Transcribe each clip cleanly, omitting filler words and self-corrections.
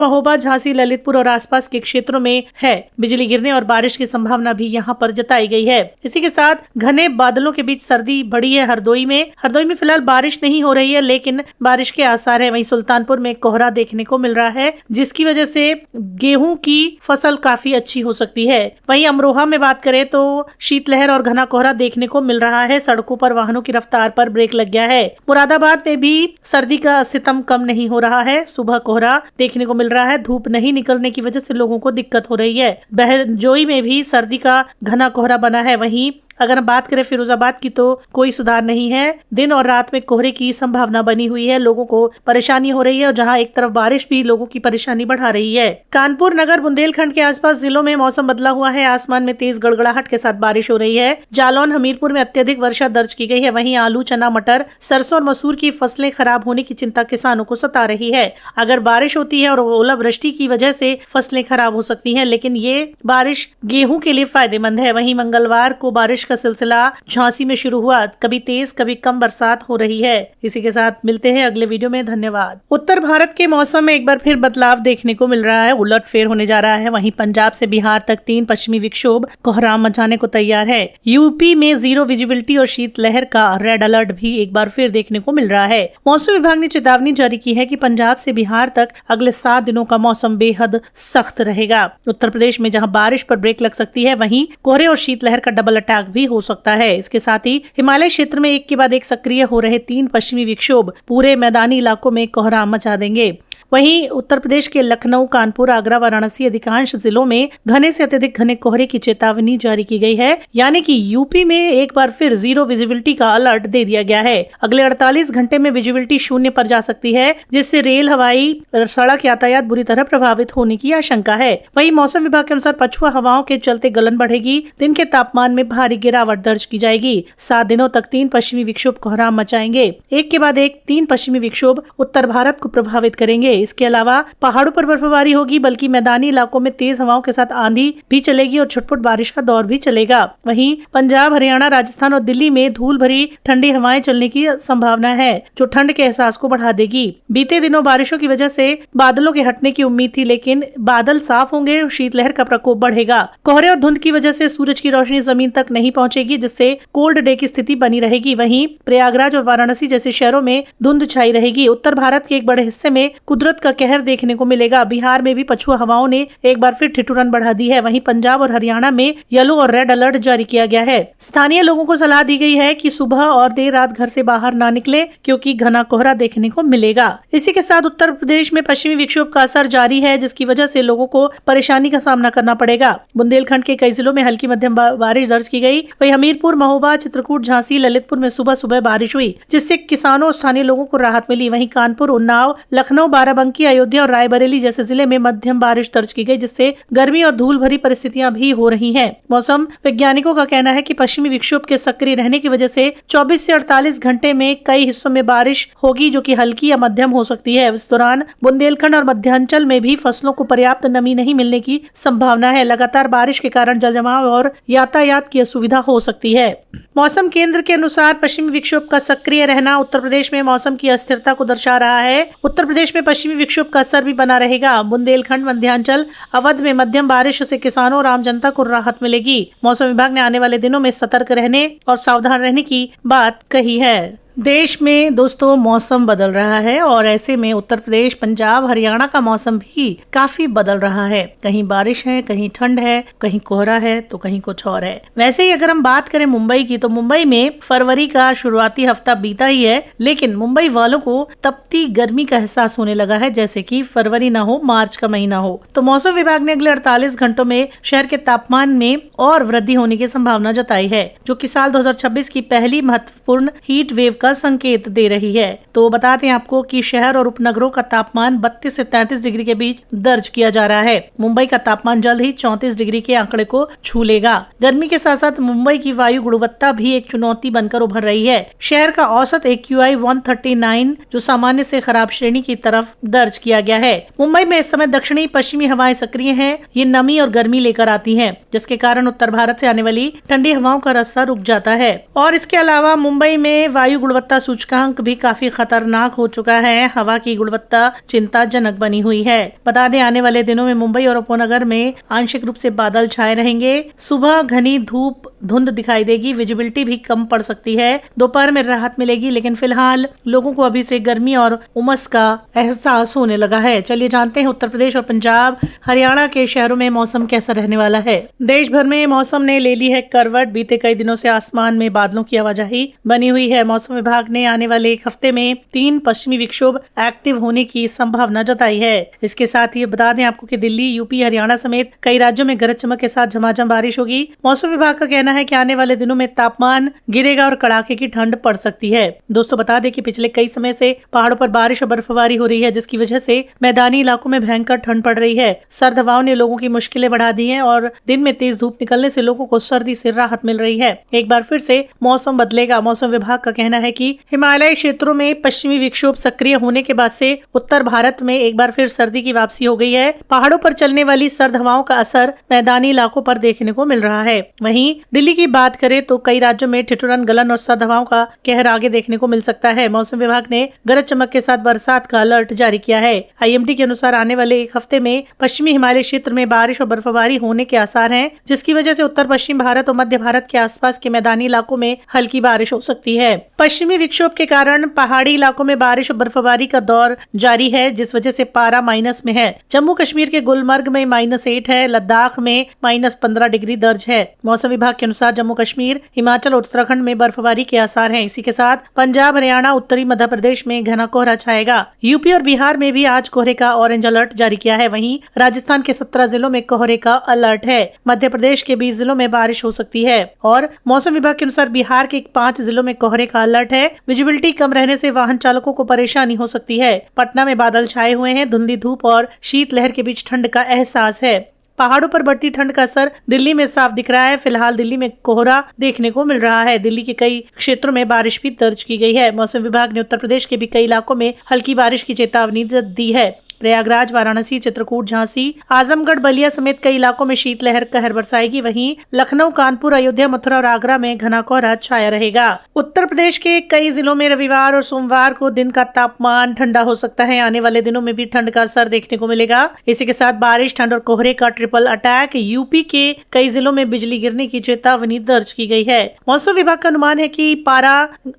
महोबा, झांसी, ललितपुर और आसपास के क्षेत्रों में है। बिजली गिरने और बारिश की संभावना भी यहां पर जताई गई है। इसी के साथ घने बादलों के बीच सर्दी बढ़ी है हरदोई में फिलहाल बारिश नहीं हो रही है, लेकिन बारिश के आसार है। वहीं सुल्तानपुर में कोहरा देखने को मिल रहा है, जिसकी वजह से गेहूं की फसल काफी अच्छी हो सकती है। वहीं अमरोहा में बात करें तो शीतलहर और घना कोहरा देखने को मिल रहा है। सड़कों पर वाहनों की रफ्तार पर ब्रेक लग गया है। मुरादाबाद में भी सर्दी का सितम कम नहीं हो रहा है। सुबह कोहरा देखने को मिल रहा है। धूप नहीं निकलने की वजह से लोगों को दिक्कत हो रही है। बहजोई में भी सर्दी का घना कोहरा बना है। वहीं अगर हम बात करें फिरोजाबाद की तो कोई सुधार नहीं है। दिन और रात में कोहरे की संभावना बनी हुई है। लोगों को परेशानी हो रही है और जहां एक तरफ बारिश भी लोगों की परेशानी बढ़ा रही है। कानपुर नगर, बुंदेलखंड के आसपास जिलों में मौसम बदला हुआ है। आसमान में तेज गड़गड़ाहट के साथ बारिश हो रही है। जालौन, हमीरपुर में अत्यधिक वर्षा दर्ज की गई है। वहीं आलू, चना, मटर, सरसों और मसूर की फसलें खराब होने की चिंता किसानों को सता रही है। अगर बारिश होती है और ओलावृष्टि की वजह से फसलें खराब हो सकती है, लेकिन ये बारिश गेहूं के लिए फायदेमंद है। वहीं मंगलवार को बारिश का सिलसिला झांसी में शुरू हुआ। कभी तेज कभी कम बरसात हो रही है। इसी के साथ मिलते हैं अगले वीडियो में। धन्यवाद। उत्तर भारत के मौसम में एक बार फिर बदलाव देखने को मिल रहा है। उलटफेर होने जा रहा है। वहीं पंजाब से बिहार तक 3 पश्चिमी विक्षोभ कोहराम मचाने को तैयार है। यूपी में 0 विजिबिलिटी और शीतलहर का रेड अलर्ट भी एक बार फिर देखने को मिल रहा है। मौसम विभाग ने चेतावनी जारी की है कि पंजाब से बिहार तक अगले 7 दिनों का मौसम बेहद सख्त रहेगा। उत्तर प्रदेश में जहां बारिश पर ब्रेक लग सकती है, वहीं कोहरे और शीतलहर का डबल अटैक भी हो सकता है। इसके साथ ही हिमालय क्षेत्र में एक के बाद एक सक्रिय हो रहे 3 पश्चिमी विक्षोभ पूरे मैदानी इलाकों में कोहराम मचा देंगे। वहीं उत्तर प्रदेश के लखनऊ, कानपुर, आगरा, वाराणसी अधिकांश जिलों में घने से अत्यधिक घने कोहरे की चेतावनी जारी की गई है। यानी कि यूपी में एक बार फिर 0 विजिबिलिटी का अलर्ट दे दिया गया है। अगले 48 घंटे में विजिबिलिटी 0 पर जा सकती है, जिससे रेल, हवाई और सड़क यातायात बुरी तरह प्रभावित होने की आशंका है। वहीं मौसम विभाग के अनुसार पछुआ हवाओं के चलते गलन बढ़ेगी। दिन के तापमान में भारी गिरावट दर्ज की जाएगी। 7 दिनों तक 3 पश्चिमी विक्षोभ कोहराम मचाएंगे। एक के बाद एक 3 पश्चिमी विक्षोभ उत्तर भारत को प्रभावित करेंगे। इसके अलावा पहाड़ों पर बर्फबारी होगी, बल्कि मैदानी इलाकों में तेज हवाओं के साथ आंधी भी चलेगी और छुटपुट बारिश का दौर भी चलेगा। वहीं पंजाब, हरियाणा, राजस्थान और दिल्ली में धूल भरी ठंडी हवाएं चलने की संभावना है, जो ठंड के एहसास को बढ़ा देगी। बीते दिनों बारिशों की वजह से बादलों के हटने की उम्मीद थी, लेकिन बादल साफ होंगे और शीतलहर का प्रकोप बढ़ेगा। कोहरे और धुंध की वजह से सूरज की रोशनी जमीन तक नहीं पहुंचेगी, जिससे कोल्ड डे की स्थिति बनी रहेगी। वहीं प्रयागराज और वाराणसी जैसे शहरों में धुंध छाई रहेगी। उत्तर भारत के एक बड़े हिस्से में कुदरत का कहर देखने को मिलेगा। बिहार में भी पछुआ हवाओं ने एक बार फिर ठिठुरन बढ़ा दी है। वहीं पंजाब और हरियाणा में येलो और रेड अलर्ट जारी किया गया है। स्थानीय लोगों को सलाह दी गई है कि सुबह और देर रात घर से बाहर ना निकले, क्योंकि घना कोहरा देखने को मिलेगा। इसी के साथ उत्तर प्रदेश में पश्चिमी विक्षोभ का असर जारी है, जिसकी वजह से लोगों को परेशानी का सामना करना पड़ेगा। बुंदेलखंड के कई जिलों में हल्की मध्यम बारिश दर्ज की गई। वहीं हमीरपुर, महोबा, चित्रकूट, झांसी, ललितपुर में सुबह सुबह बारिश हुई, जिससे किसानों और स्थानीय लोगों को राहत मिली। वहीं कानपुर, उन्नाव, लखनऊ, बाराबंकी, अयोध्या और रायबरेली जैसे जिले में मध्यम बारिश दर्ज की गई, जिससे गर्मी और धूल भरी परिस्थितियां भी हो रही हैं। मौसम वैज्ञानिकों का कहना है कि पश्चिमी विक्षोभ के सक्रिय रहने की वजह से 24 से 48 घंटे में कई हिस्सों में बारिश होगी, जो कि हल्की या मध्यम हो सकती है। इस दौरान बुंदेलखंड और मध्यांचल में भी फसलों को पर्याप्त नमी नहीं मिलने की संभावना है। लगातार बारिश के कारण जलजमाव और यातायात की असुविधा हो सकती है। मौसम केंद्र के अनुसार पश्चिमी विक्षोभ का सक्रिय रहना उत्तर प्रदेश में मौसम की अस्थिरता को दर्शा रहा है। उत्तर प्रदेश में पश्चिमी विक्षोभ का असर भी बना रहेगा। बुंदेलखंड, मध्यांचल, अवध में मध्यम बारिश से किसानों और आम जनता को राहत मिलेगी। मौसम विभाग ने आने वाले दिनों में सतर्क रहने और सावधान रहने की बात कही है। देश में दोस्तों मौसम बदल रहा है और ऐसे में उत्तर प्रदेश, पंजाब, हरियाणा का मौसम भी काफी बदल रहा है। कहीं बारिश है, कहीं ठंड है, कहीं कोहरा है तो कहीं कुछ और है। वैसे ही अगर हम बात करें मुंबई की, तो मुंबई में फरवरी का शुरुआती हफ्ता बीता ही है, लेकिन मुंबई वालों को तपती गर्मी का एहसास होने लगा है, जैसे कि फरवरी न हो, मार्च का महीना हो। तो मौसम विभाग ने अगले 48 घंटों में शहर के तापमान में और वृद्धि होने की संभावना जताई है, जो कि साल 2026 की पहली महत्वपूर्ण हीट वेव का संकेत दे रही है। तो बताते हैं आपको कि शहर और उपनगरों का तापमान 32 से 33 डिग्री के बीच दर्ज किया जा रहा है। मुंबई का तापमान जल्द ही 34 डिग्री के आंकड़े को छू लेगा। गर्मी के साथ साथ मुंबई की वायु गुणवत्ता भी एक चुनौती बनकर उभर रही है। शहर का औसत AQI 139 जो सामान्य से खराब श्रेणी की तरफ दर्ज किया गया है। मुंबई में इस समय दक्षिणी पश्चिमी हवाएं सक्रिय हैं। ये नमी और गर्मी लेकर आती हैं, जिसके कारण उत्तर भारत से आने वाली ठंडी हवाओं का रास्ता रुक जाता है। और इसके अलावा मुंबई में वायु गुणवत्ता सूचकांक भी काफी खतरनाक हो चुका है। हवा की गुणवत्ता चिंताजनक बनी हुई है। बता दें, आने वाले दिनों में मुंबई और उपनगर में आंशिक रूप से बादल छाए रहेंगे। सुबह घनी धुंध दिखाई देगी, विजिबिलिटी भी कम पड़ सकती है। दोपहर में राहत मिलेगी, लेकिन फिलहाल लोगों को अभी से गर्मी और उमस का एहसास होने लगा है। चलिए जानते हैं उत्तर प्रदेश और पंजाब हरियाणा के शहरों में मौसम कैसा रहने वाला है। देश भर में मौसम ने ले ली है करवट। बीते कई दिनों से आसमान में बादलों की आवाजाही बनी हुई है। मौसम विभाग ने आने वाले एक हफ्ते में 3 पश्चिमी विक्षोभ एक्टिव होने की संभावना जताई है। इसके साथ ही बता दें आपको कि दिल्ली, यूपी, हरियाणा समेत कई राज्यों में गरज चमक के साथ झमाझम बारिश होगी। मौसम विभाग का कहना है कि आने वाले दिनों में तापमान गिरेगा और कड़ाके की ठंड पड़ सकती है। दोस्तों बता दें कि पिछले कई समय से पहाड़ों पर बारिश और बर्फबारी हो रही है, जिसकी वजह से मैदानी इलाकों में भयंकर ठंड पड़ रही है। सर्द हवाओं ने लोगों की मुश्किलें बढ़ा दी हैं और दिन में तेज धूप निकलने से लोगों को सर्दी से राहत मिल रही है। एक बार फिर से मौसम बदलेगा। मौसम विभाग का कहना है कि हिमालय क्षेत्रों में पश्चिमी विक्षोभ सक्रिय होने के बाद से उत्तर भारत में एक बार फिर सर्दी की वापसी हो गई है। पहाड़ों पर चलने वाली सर्द हवाओं का असर मैदानी इलाकों पर देखने को मिल रहा है। वहीं दिल्ली की बात करें तो कई राज्यों में ठिठुरन, गलन और सर्द हवाओं का कहर आगे देखने को मिल सकता है। मौसम विभाग ने गरज चमक के साथ बरसात का अलर्ट जारी किया है। आईएमडी के अनुसार आने वाले एक हफ्ते में पश्चिमी हिमालय क्षेत्र में बारिश और बर्फबारी होने के आसार हैं, जिसकी वजह से उत्तर पश्चिम भारत और मध्य भारत के आसपास के मैदानी इलाकों में हल्की बारिश हो सकती है। पश्चिमी विक्षोभ के कारण पहाड़ी इलाकों में बारिश और बर्फबारी का दौर जारी है, जिस वजह से पारा माइनस में है। जम्मू कश्मीर के गुलमर्ग में -8 है। लद्दाख में -15 डिग्री दर्ज है। मौसम विभाग के अनुसार जम्मू कश्मीर, हिमाचल और उत्तराखंड में बर्फबारी के आसार हैं। इसी के साथ पंजाब, हरियाणा, उत्तरी मध्य प्रदेश में घना कोहरा छाएगा। यूपी और बिहार में भी आज कोहरे का ऑरेंज अलर्ट जारी किया है। वहीं राजस्थान के 17 जिलों में कोहरे का अलर्ट है। मध्य प्रदेश के 20 जिलों में बारिश हो सकती है और मौसम विभाग के अनुसार बिहार के 5 जिलों में कोहरे का अलर्ट है। विजिबिलिटी कम रहने से वाहन चालकों को परेशानी हो सकती है। पटना में बादल छाए हुए हैं। धुंधली धूप और शीतलहर के बीच ठंड का एहसास है। पहाड़ों पर बढ़ती ठंड का असर दिल्ली में साफ दिख रहा है। फिलहाल दिल्ली में कोहरा देखने को मिल रहा है। दिल्ली के कई क्षेत्रों में बारिश भी दर्ज की गई है। मौसम विभाग ने उत्तर प्रदेश के भी कई इलाकों में हल्की बारिश की चेतावनी दी है। प्रयागराज, वाराणसी, चित्रकूट, झांसी, आजमगढ़, बलिया समेत कई इलाकों में शीतलहर कहर बरसाएगी। वहीं लखनऊ, कानपुर, अयोध्या, मथुरा और आगरा में घना कोहरा छाया रहेगा। उत्तर प्रदेश के कई जिलों में रविवार और सोमवार को दिन का तापमान ठंडा हो सकता है। आने वाले दिनों में भी ठंड का असर देखने को मिलेगा। इसी के साथ बारिश, ठंड और कोहरे का ट्रिपल अटैक। यूपी के कई जिलों में बिजली गिरने की चेतावनी दर्ज की गई है। मौसम विभाग का अनुमान है कि पारा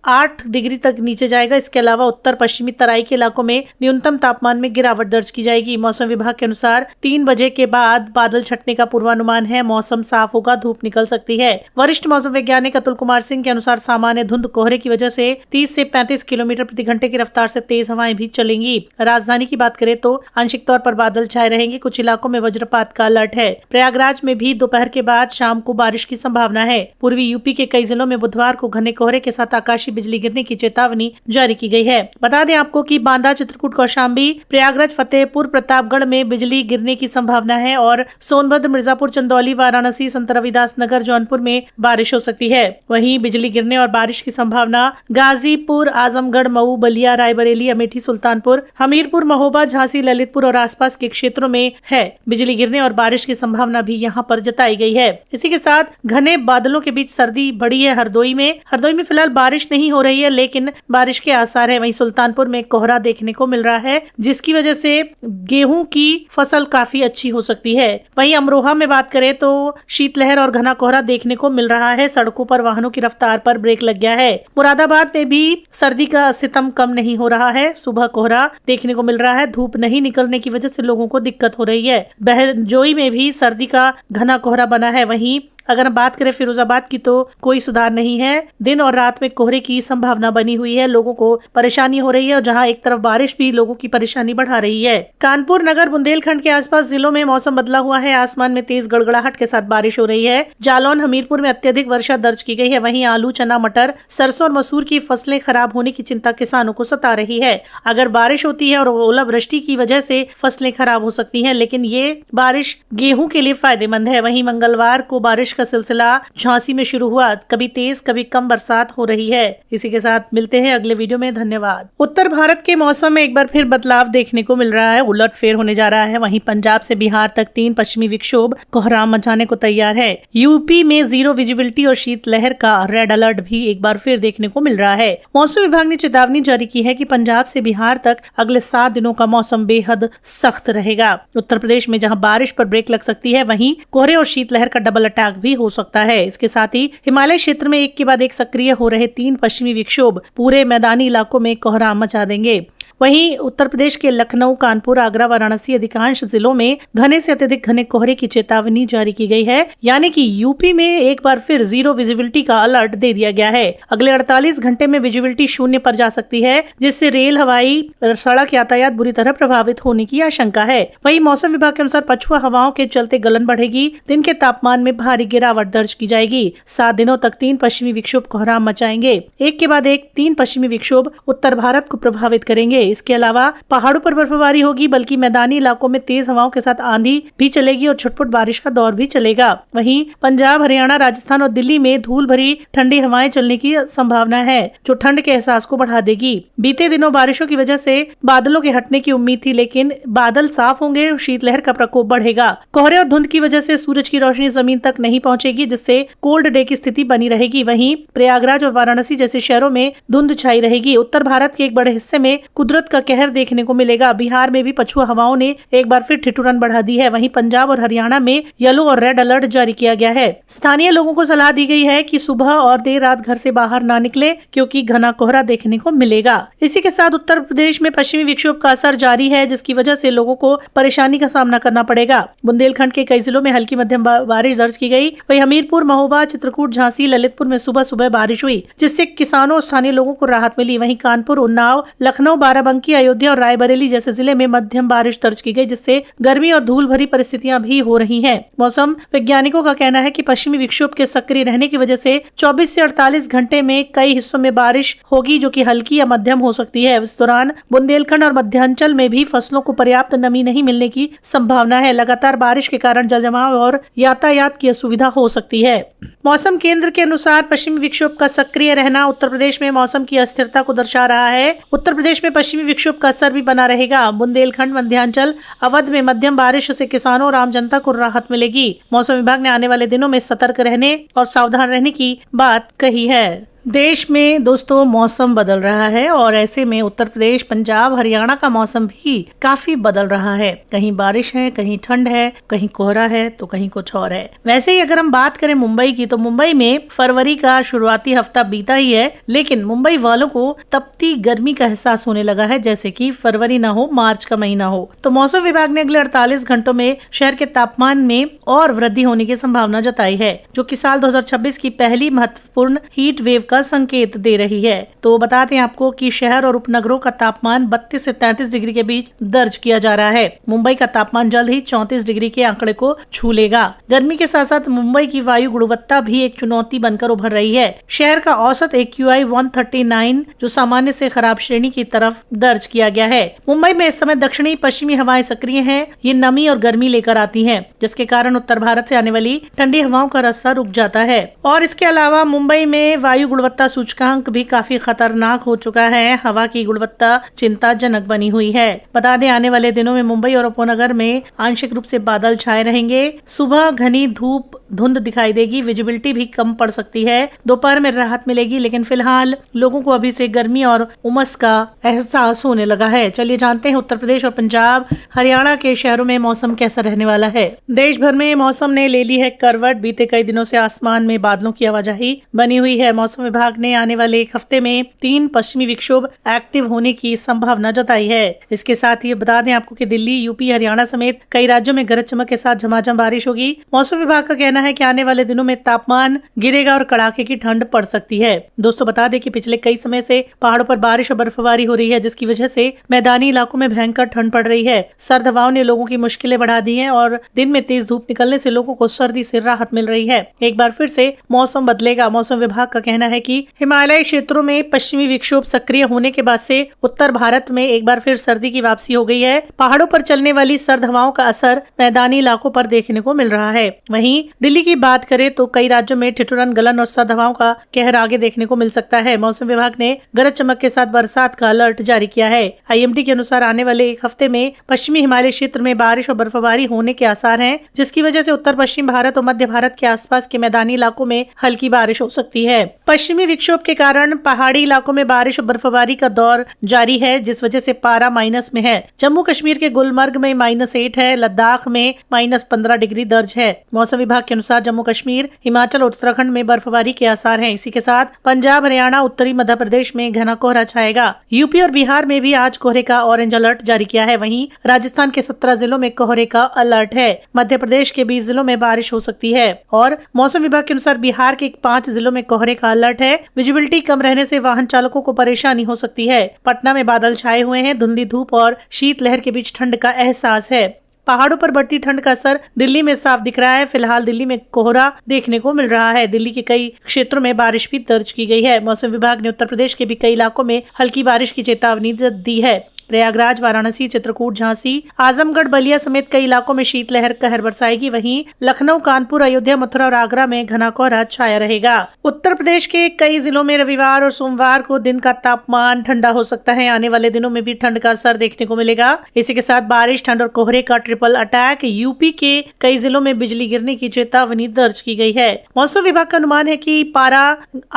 8 डिग्री तक नीचे जाएगा। इसके अलावा उत्तर पश्चिमी तराई के इलाकों में न्यूनतम तापमान में गिरावट दर्ज की जाएगी। मौसम विभाग के अनुसार 3 बजे के बाद बादल छटने का पूर्वानुमान है। मौसम साफ होगा, धूप निकल सकती है। वरिष्ठ मौसम वैज्ञानिक अतुल कुमार सिंह के अनुसार सामान्य धुंध कोहरे की वजह से 30 से 35 किलोमीटर प्रति घंटे की रफ्तार से तेज हवाएं भी चलेंगी। राजधानी की बात करें तो आंशिक तौर पर बादल छाए रहेंगे। कुछ इलाकों में वज्रपात का अलर्ट है। प्रयागराज में भी दोपहर के बाद शाम को बारिश की संभावना है। पूर्वी यूपी के कई जिलों में बुधवार को घने कोहरे के साथ आकाशीय बिजली गिरने की चेतावनी जारी की गई है। बता दें आपको कि बांदा, चित्रकूट, कौशाम्बी, प्रयागराज, फतेहपुर, प्रतापगढ़ में बिजली गिरने की संभावना है और सोनभद्र, मिर्जापुर, चंदौली, वाराणसी, संत रविदास नगर, जौनपुर में बारिश हो सकती है। वहीं बिजली गिरने और बारिश की संभावना गाजीपुर, आजमगढ़, मऊ, बलिया, रायबरेली, अमेठी, सुल्तानपुर, हमीरपुर, महोबा, झांसी, ललितपुर और आसपास के क्षेत्रों में है। बिजली गिरने और बारिश की संभावना भी यहाँ पर जताई गई है। इसी के साथ घने बादलों के बीच सर्दी बढ़ी है। हरदोई में फिलहाल बारिश नहीं हो रही है, लेकिन बारिश के आसार है। वहीं सुल्तानपुर में कोहरा देखने को मिल रहा है, जिसकी वजह से गेहूं की फसल काफी अच्छी हो सकती है। वहीं अमरोहा में बात करें तो शीतलहर और घना कोहरा देखने को मिल रहा है। सड़कों पर वाहनों की रफ्तार पर ब्रेक लग गया है। मुरादाबाद में भी सर्दी का सितम कम नहीं हो रहा है। सुबह कोहरा देखने को मिल रहा है। धूप नहीं निकलने की वजह से लोगों को दिक्कत हो रही है। बहजोई में भी सर्दी का घना कोहरा बना है। वहीं अगर हम बात करें फिरोजाबाद की तो कोई सुधार नहीं है। दिन और रात में कोहरे की संभावना बनी हुई है। लोगों को परेशानी हो रही है और जहां एक तरफ बारिश भी लोगों की परेशानी बढ़ा रही है। कानपुर नगर, बुंदेलखंड के आसपास जिलों में मौसम बदला हुआ है। आसमान में तेज गड़गड़ाहट के साथ बारिश हो रही है। जालौन, हमीरपुर में अत्यधिक वर्षा दर्ज की गई है। वहीं आलू, चना, मटर, सरसों और मसूर की फसलें खराब होने की चिंता किसानों को सता रही है। अगर बारिश होती है और ओलावृष्टि की वजह से फसलें खराब हो सकती है, लेकिन ये बारिश गेहूं के लिए फायदेमंद है। वहीं मंगलवार को बारिश बारिश का सिलसिला झांसी में शुरू हुआ। कभी तेज कभी कम बरसात हो रही है। इसी के साथ मिलते हैं अगले वीडियो में। धन्यवाद। उत्तर भारत के मौसम में एक बार फिर बदलाव देखने को मिल रहा है, उलटफेर होने जा रहा है। वहीं पंजाब से बिहार तक 3 पश्चिमी विक्षोभ कोहराम मचाने को तैयार है। यूपी में 0 विजिबिलिटी और शीतलहर का रेड अलर्ट भी एक बार फिर देखने को मिल रहा है। मौसम विभाग ने चेतावनी जारी की है कि पंजाब से बिहार तक अगले 7 दिनों का मौसम बेहद सख्त रहेगा। उत्तर प्रदेश में जहां बारिश पर ब्रेक लग सकती है, वहीं कोहरे और शीतलहर का डबल अटैक भी हो सकता है। इसके साथ ही हिमालय क्षेत्र में एक के बाद एक सक्रिय हो रहे 3 पश्चिमी विक्षोभ पूरे मैदानी इलाकों में कोहराम मचा देंगे। वहीं उत्तर प्रदेश के लखनऊ, कानपुर, आगरा, वाराणसी अधिकांश जिलों में घने से अत्यधिक घने कोहरे की चेतावनी जारी की गई है। यानी कि यूपी में एक बार फिर 0 विजिबिलिटी का अलर्ट दे दिया गया है। अगले 48 घंटे में विजिबिलिटी 0 पर जा सकती है, जिससे रेल, हवाई, सड़क यातायात बुरी तरह प्रभावित होने की आशंका है। वहीं मौसम विभाग के अनुसार पछुआ हवाओं के चलते गलन बढ़ेगी। दिन के तापमान में भारी गिरावट दर्ज की जाएगी। 7 दिनों तक 3 पश्चिमी विक्षोभ कोहराम मचाएंगे। एक के बाद एक 3 पश्चिमी विक्षोभ उत्तर भारत को प्रभावित करेंगे। इसके अलावा पहाड़ों पर बर्फबारी होगी, बल्कि मैदानी इलाकों में तेज हवाओं के साथ आंधी भी चलेगी और छुटपुट बारिश का दौर भी चलेगा। वहीं पंजाब, हरियाणा, राजस्थान और दिल्ली में धूल भरी ठंडी हवाएं चलने की संभावना है, जो ठंड के एहसास को बढ़ा देगी। बीते दिनों बारिशों की वजह से बादलों के हटने की उम्मीद थी, लेकिन बादल साफ होंगे और शीतलहर का प्रकोप बढ़ेगा। कोहरे और धुंध की वजह से सूरज की रोशनी जमीन तक नहीं पहुंचेगी, जिससे कोल्ड डे की स्थिति बनी रहेगी। वहीं प्रयागराज और वाराणसी जैसे शहरों में धुंध छाई रहेगी। उत्तर भारत के एक बड़े हिस्से में कुदरत का कहर देखने को मिलेगा। बिहार में भी पछुआ हवाओं ने एक बार फिर ठिठुरन बढ़ा दी है। वहीं पंजाब और हरियाणा में येलो और रेड अलर्ट जारी किया गया है। स्थानीय लोगों को सलाह दी गई है कि सुबह और देर रात घर से बाहर ना निकले, क्योंकि घना कोहरा देखने को मिलेगा। इसी के साथ उत्तर प्रदेश में पश्चिमी विक्षोभ का असर जारी है, जिसकी वजह से लोगों को परेशानी का सामना करना पड़ेगा। बुंदेलखंड के कई जिलों में हल्की मध्यम बारिश दर्ज की गई। वहीं हमीरपुर, महोबा, चित्रकूट, झांसी, ललितपुर में सुबह सुबह बारिश हुई, जिससे किसानों और स्थानीय लोगों को राहत मिली। वहीं कानपुर, उन्नाव, लखनऊ, बाराबंकी, अयोध्या और रायबरेली जैसे जिले में मध्यम बारिश दर्ज की गई, जिससे गर्मी और धूल भरी परिस्थितियां भी हो रही हैं। मौसम वैज्ञानिकों का कहना है कि पश्चिमी विक्षोभ के सक्रिय रहने की वजह से 24 से 48 घंटे में कई हिस्सों में बारिश होगी, जो कि हल्की या मध्यम हो सकती है। इस दौरान बुंदेलखंड और मध्यांचल में भी फसलों को पर्याप्त नमी नहीं मिलने की संभावना है। लगातार बारिश के कारण जलजमाव और यातायात की असुविधा हो सकती है। मौसम केंद्र के अनुसार पश्चिमी विक्षोभ का सक्रिय रहना उत्तर प्रदेश में मौसम की अस्थिरता को दर्शा रहा है। उत्तर प्रदेश में पश्चिमी विक्षोभ का असर भी बना रहेगा। बुंदेलखंड, मध्यांचल, अवध में मध्यम बारिश से किसानों और आम जनता को राहत मिलेगी। मौसम विभाग ने आने वाले दिनों में सतर्क रहने और सावधान रहने की बात कही है। देश में दोस्तों मौसम बदल रहा है और ऐसे में उत्तर प्रदेश, पंजाब, हरियाणा का मौसम भी काफी बदल रहा है। कहीं बारिश है, कहीं ठंड है, कहीं कोहरा है, तो कहीं कुछ और है। वैसे ही अगर हम बात करें मुंबई की, तो मुंबई में फरवरी का शुरुआती हफ्ता बीता ही है, लेकिन मुंबई वालों को तपती गर्मी का एहसास होने लगा है, जैसे कि फरवरी ना हो, मार्च का महीना हो। तो मौसम विभाग ने अगले 48 घंटों में शहर के तापमान में और वृद्धि होने की संभावना जताई है, जो कि साल 2026 की पहली महत्वपूर्ण हीट वेव का संकेत दे रही है। तो बताते हैं आपको कि शहर और उपनगरों का तापमान 32 से 33 डिग्री के बीच दर्ज किया जा रहा है। मुंबई का तापमान जल्द ही 34 डिग्री के आंकड़े को छू लेगा। गर्मी के साथ साथ मुंबई की वायु गुणवत्ता भी एक चुनौती बनकर उभर रही है। शहर का औसत AQI 139 जो सामान्य से खराब श्रेणी की तरफ दर्ज किया गया है। मुंबई में इस समय दक्षिणी पश्चिमी हवाएं सक्रिय हैं। ये नमी और गर्मी लेकर आती हैं, जिसके कारण उत्तर भारत से आने वाली ठंडी हवाओं का रास्ता रुक जाता है। और इसके अलावा मुंबई में वायु गुणवत्ता सूचकांक भी काफी खतरनाक हो चुका है। हवा की गुणवत्ता चिंताजनक बनी हुई है। बता दें, आने वाले दिनों में मुंबई और उपनगर में आंशिक रूप से बादल छाए रहेंगे। सुबह घनी धुंध दिखाई देगी, विजिबिलिटी भी कम पड़ सकती है। दोपहर में राहत मिलेगी, लेकिन फिलहाल लोगों को अभी से गर्मी और उमस का एहसास होने लगा है। चलिए जानते हैं उत्तर प्रदेश और पंजाब, हरियाणा के शहरों में मौसम कैसा रहने वाला है। देश भर में मौसम ने ले ली है करवट। बीते कई दिनों से आसमान में बादलों की आवाजाही बनी हुई है। मौसम विभाग ने आने वाले एक हफ्ते में 3 पश्चिमी विक्षोभ एक्टिव होने की संभावना जताई है। इसके साथ ही बता दें आपको कि दिल्ली, यूपी, हरियाणा समेत कई राज्यों में गरज चमक के साथ झमाझम बारिश होगी। मौसम विभाग का कहना है कि आने वाले दिनों में तापमान गिरेगा और कड़ाके की ठंड पड़ सकती है। दोस्तों बता दें कि पिछले कई समय से पहाड़ों पर बारिश और बर्फबारी हो रही है, जिसकी वजह से मैदानी इलाकों में भयंकर ठंड पड़ रही है। सर्द हवाओं ने लोगों की मुश्किलें बढ़ा दी हैं और दिन में तेज धूप निकलने से लोगों को सर्दी से राहत मिल रही है। एक बार फिर से मौसम बदलेगा। मौसम विभाग का कहना है कि हिमालय क्षेत्रों में पश्चिमी विक्षोभ सक्रिय होने के बाद से उत्तर भारत में एक बार फिर सर्दी की वापसी हो गई है। पहाड़ों पर चलने वाली सर्द हवाओं का असर मैदानी इलाकों पर देखने को मिल रहा है। वहीं दिल्ली की बात करें तो कई राज्यों में ठिठुरन गलन और सर्द हवाओं का कहर आगे देखने को मिल सकता है। मौसम विभाग ने गरज चमक के साथ बरसात का अलर्ट जारी किया है। IMD के अनुसार आने वाले एक हफ्ते में पश्चिमी हिमालय क्षेत्र में बारिश और बर्फबारी होने के आसार हैं, जिसकी वजह से उत्तर पश्चिम भारत और मध्य भारत के आसपास के मैदानी इलाकों में हल्की बारिश हो सकती है। पश्चिमी विक्षोभ के कारण पहाड़ी इलाकों में बारिश और बर्फबारी का दौर जारी है, जिस वजह से पारा माइनस में है। जम्मू कश्मीर के गुलमर्ग में -8 है, लद्दाख में -15 डिग्री दर्ज है। मौसम विभाग के अनुसार जम्मू कश्मीर, हिमाचल और उत्तराखंड में बर्फबारी के आसार हैं। इसी के साथ पंजाब, हरियाणा, उत्तरी मध्य प्रदेश में घना कोहरा छाएगा। यूपी और बिहार में भी आज कोहरे का ऑरेंज अलर्ट जारी किया है। वहीं राजस्थान के 17 जिलों में कोहरे का अलर्ट है। मध्य प्रदेश के 20 जिलों में बारिश हो सकती है और मौसम विभाग के अनुसार बिहार के 5 जिलों में कोहरे का अलर्ट है। विजिबिलिटी कम रहने से वाहन चालकों को परेशानी हो सकती है। पटना में बादल छाए हुए हैं। धुंधली धूप और शीतलहर के बीच ठंड का एहसास है। पहाड़ों पर बढ़ती ठंड का असर दिल्ली में साफ दिख रहा है। फिलहाल दिल्ली में कोहरा देखने को मिल रहा है। दिल्ली के कई क्षेत्रों में बारिश भी दर्ज की गई है। मौसम विभाग ने उत्तर प्रदेश के भी कई इलाकों में हल्की बारिश की चेतावनी दी है। प्रयागराज, वाराणसी, चित्रकूट, झांसी, आजमगढ़, बलिया समेत कई इलाकों में शीतलहर कहर बरसाएगी। वहीं लखनऊ, कानपुर, अयोध्या, मथुरा और आगरा में घना कोहरा छाया रहेगा। उत्तर प्रदेश के कई जिलों में रविवार और सोमवार को दिन का तापमान ठंडा हो सकता है। आने वाले दिनों में भी ठंड का असर देखने को मिलेगा। इसी के साथ बारिश, ठंड और कोहरे का ट्रिपल अटैक। यूपी के कई जिलों में बिजली गिरने की चेतावनी दर्ज की गई है। मौसम विभाग का अनुमान है कि पारा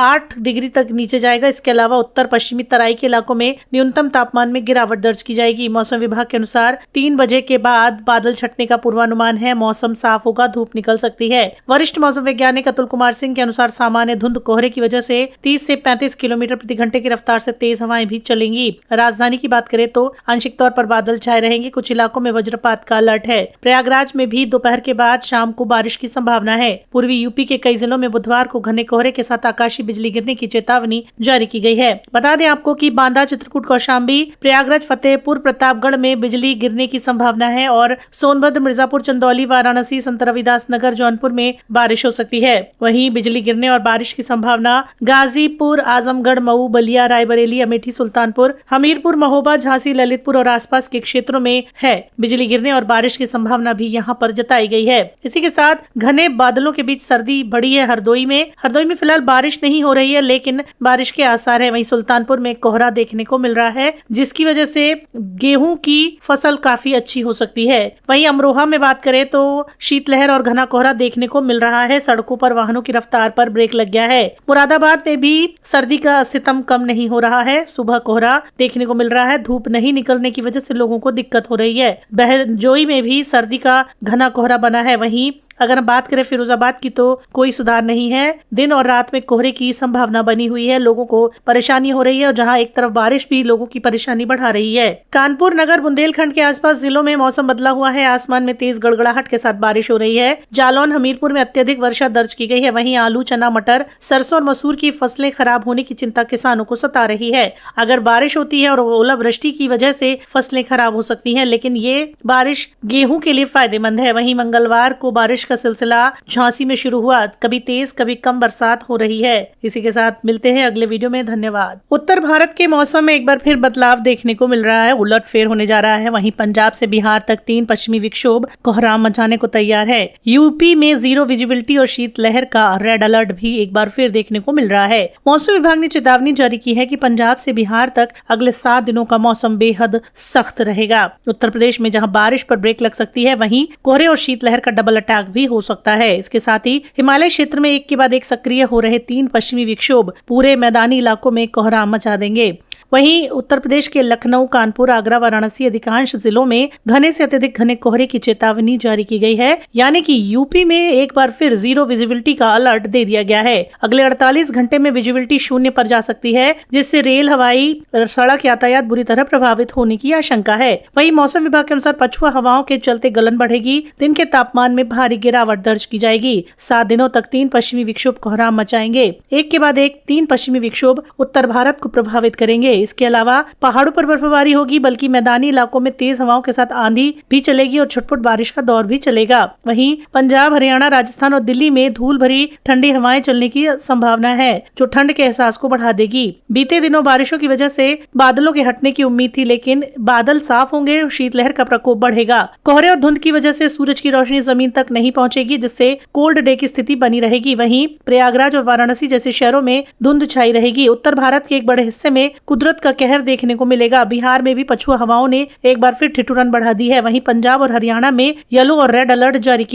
8 डिग्री तक नीचे जाएगा। इसके अलावा उत्तर पश्चिमी तराई के इलाकों में न्यूनतम तापमान में गिरावट दर्ज की जाएगी। मौसम विभाग के अनुसार 3 बजे के बाद बादल छटने का पूर्वानुमान है। मौसम साफ होगा, धूप निकल सकती है। वरिष्ठ मौसम वैज्ञानिक अतुल कुमार सिंह के अनुसार सामान्य धुंध कोहरे की वजह से 30 से 35 किलोमीटर प्रति घंटे की रफ्तार से तेज हवाएं भी चलेंगी। राजधानी की बात करें तो आंशिक तौर पर बादल छाए रहेंगे। कुछ इलाकों में वज्रपात का अलर्ट है। प्रयागराज में भी दोपहर के बाद शाम को बारिश की संभावना है। पूर्वी यूपी के कई जिलों में बुधवार को घने कोहरे के साथ आकाशीय बिजली गिरने की चेतावनी जारी की गई है। बता दें आपको कि बांदा, चित्रकूट, कौशाम्बी, प्रयागराज, फतेहपुर, प्रतापगढ़ में बिजली गिरने की संभावना है और सोनभद्र, मिर्जापुर, चंदौली, वाराणसी, संत रविदास नगर, जौनपुर में बारिश हो सकती है। वहीं बिजली गिरने और बारिश की संभावना गाजीपुर, आजमगढ़, मऊ, बलिया, रायबरेली, अमेठी, सुल्तानपुर, हमीरपुर, महोबा, झांसी, ललितपुर और आसपास के क्षेत्रों में है। बिजली गिरने और बारिश की संभावना भी यहां पर जताई गई है। इसी के साथ घने बादलों के बीच सर्दी बढ़ी है। हरदोई में फिलहाल बारिश नहीं हो रही है, लेकिन बारिश के आसार है। वहीं सुल्तानपुर में कोहरा देखने को मिल रहा है, जिसकी वजह से गेहूं की फसल काफी अच्छी हो सकती है। वहीं अमरोहा में बात करें तो शीतलहर और घना कोहरा देखने को मिल रहा है। सड़कों पर वाहनों की रफ्तार पर ब्रेक लग गया है। मुरादाबाद में भी सर्दी का सितम कम नहीं हो रहा है। सुबह कोहरा देखने को मिल रहा है। धूप नहीं निकलने की वजह से लोगों को दिक्कत हो रही है। बहजोई में भी सर्दी का घना कोहरा बना है। वहीं अगर हम बात करें फिरोजाबाद की तो कोई सुधार नहीं है। दिन और रात में कोहरे की संभावना बनी हुई है। लोगों को परेशानी हो रही है और जहां एक तरफ बारिश भी लोगों की परेशानी बढ़ा रही है। कानपुर नगर, बुंदेलखंड के आसपास जिलों में मौसम बदला हुआ है। आसमान में तेज गड़गड़ाहट के साथ बारिश हो रही है। जालौन, हमीरपुर में अत्यधिक वर्षा दर्ज की गई है। वहीं आलू, चना, मटर, सरसों और मसूर की फसलें खराब होने की चिंता किसानों को सता रही है। अगर बारिश होती है और ओलावृष्टि की वजह से फसलें खराब हो सकती है, लेकिन ये बारिश गेहूं के लिए फायदेमंद है। वहीं मंगलवार को बारिश का सिलसिला झांसी में शुरू हुआ। कभी तेज कभी कम बरसात हो रही है। इसी के साथ मिलते हैं अगले वीडियो में। धन्यवाद। उत्तर भारत के मौसम में एक बार फिर बदलाव देखने को मिल रहा है। उलटफेर होने जा रहा है। वहीं पंजाब से बिहार तक 3 पश्चिमी विक्षोभ कोहराम मचाने को तैयार है। यूपी में 0 विजिबिलिटी और शीतलहर का रेड अलर्ट भी एक बार फिर देखने को मिल रहा है। मौसम विभाग ने चेतावनी जारी की है कि पंजाब से बिहार तक अगले 7 दिनों का मौसम बेहद सख्त रहेगा। उत्तर प्रदेश में जहां बारिश पर ब्रेक लग सकती है, वहीं कोहरे और शीतलहर का डबल अटैक भी हो सकता है। इसके साथ ही हिमालय क्षेत्र में एक के बाद एक सक्रिय हो रहे 3 पश्चिमी विक्षोभ पूरे मैदानी इलाकों में कोहराम मचा देंगे। वहीं उत्तर प्रदेश के लखनऊ, कानपुर, आगरा, वाराणसी अधिकांश जिलों में घने से अत्यधिक घने कोहरे की चेतावनी जारी की गई है। यानी कि यूपी में एक बार फिर 0 विजिबिलिटी का अलर्ट दे दिया गया है। अगले 48 घंटे में विजिबिलिटी 0 पर जा सकती है, जिससे रेल, हवाई, सड़क यातायात बुरी तरह प्रभावित होने की आशंका है। वहीं मौसम विभाग के अनुसार पछुआ हवाओं के चलते गलन बढ़ेगी। दिन के तापमान में भारी गिरावट दर्ज की जाएगी। 7 दिनों तक 3 पश्चिमी विक्षोभ कोहराम मचाएंगे। एक के बाद एक 3 पश्चिमी विक्षोभ उत्तर भारत को प्रभावित करेंगे। इसके अलावा पहाड़ों पर बर्फबारी होगी, बल्कि मैदानी इलाकों में तेज हवाओं के साथ आंधी भी चलेगी और छुटपुट बारिश का दौर भी चलेगा। वहीं पंजाब, हरियाणा, राजस्थान और दिल्ली में धूल भरी ठंडी हवाएं चलने की संभावना है, जो ठंड के एहसास को बढ़ा देगी। बीते दिनों बारिशों की वजह से बादलों के हटने की उम्मीद थी, लेकिन बादल साफ होंगे और शीतलहर का प्रकोप बढ़ेगा। कोहरे और धुंध की वजह से सूरज की रोशनी जमीन तक नहीं पहुंचेगी, जिससे कोल्ड डे की स्थिति बनी रहेगी। वहीं प्रयागराज और वाराणसी जैसे शहरों में धुंध छाई रहेगी। उत्तर भारत के एक बड़े हिस्से में कुदरत का कहर देखने को मिलेगा। बिहार में भी पछुआ हवाओं ने एक बार फिर ठिठुरन बढ़ा दी है। वहीं पंजाब और हरियाणा में येलो और रेड अलर्ट जारी किया